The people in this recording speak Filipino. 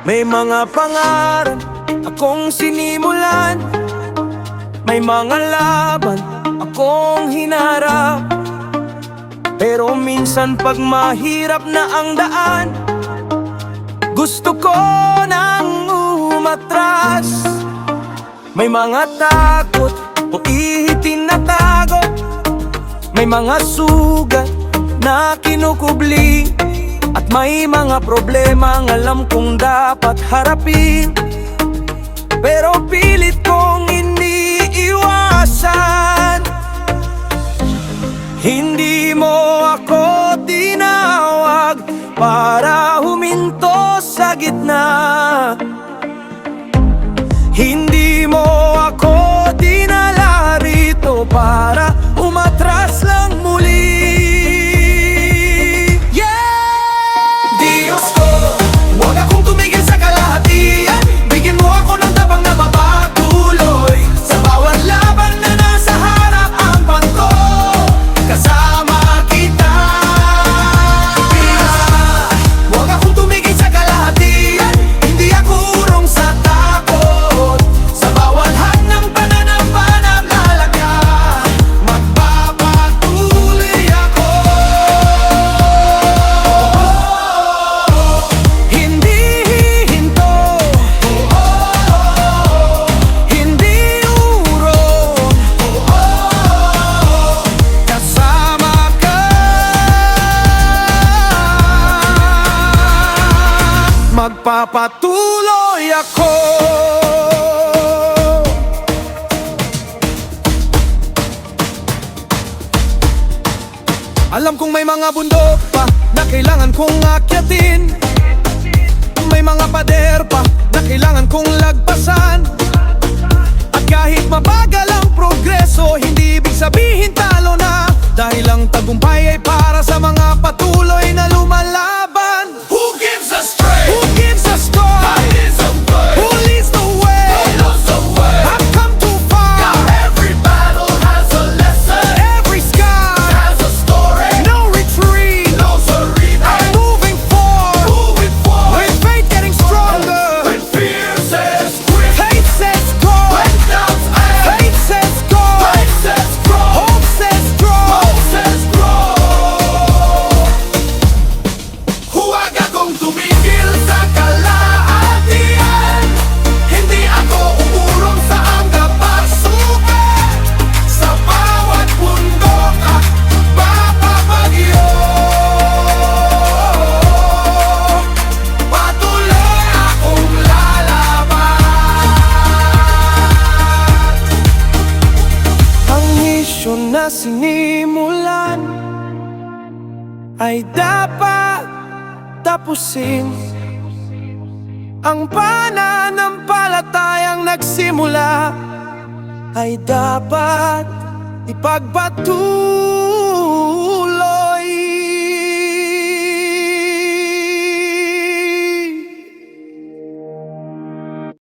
May mga pangarap akong sinimulan, may mga laban akong hinarap. Pero minsan pag mahirap na ang daan, gusto ko nang umatras. May mga takot o itinatago, may mga sugat na kinukubli, at may mga problema ang alam kong dapat harapin. Pero pilit kong iniiwasan. Hindi mo ako tinawag para huminto sa gitna. Hindi mo ako dinala rito para umatras lang muli. Diyos ko, huwag akong tumigil sa kalahatian. Bigyan mo ako ng tapang na mapatuloy sa bawat laban na nasa harapan ko. Kasama kita. Huwag akong tumigil sa kalahatian. Hindi ako urong sa takot. Sa bawat hanang pananampalataya, magpapatuloy ako. Hindi hihinto, hindi urong, kasama ka. Magpapatuloy ako. Alam kong may mga bundok pa na kailangan kong akyatin, may mga pader pa na kailangan kong lagpasan. At kahit mabagal ang progreso, hindi ibig sabihin talo na, dahil ang tagumpay ay para sa mga patuloy na lumalaban. Who gives us strength? Who gives us strength? God is a way. Who leads the way? Who knows the way? I've come too far. Every battle has a lesson, Every sky, has a story. no retreat. No surrender. I'm moving forward, Moving forward. with faith getting stronger. When fear says quit, Faith says go. when doubts ask, Faith says go. faith says grow, Hope says grow. hope says grow. Huwag akong tumigil sa kalahatian. Hindi ako umurong sa hanggang pasukan. Sa bawat bundok at papapagyo, patuloy akong lalaban. Ang misyon na sinimulan ay dapat tapusin. Ang pananampalatayang nagsimula ay dapat ipagpatuloy.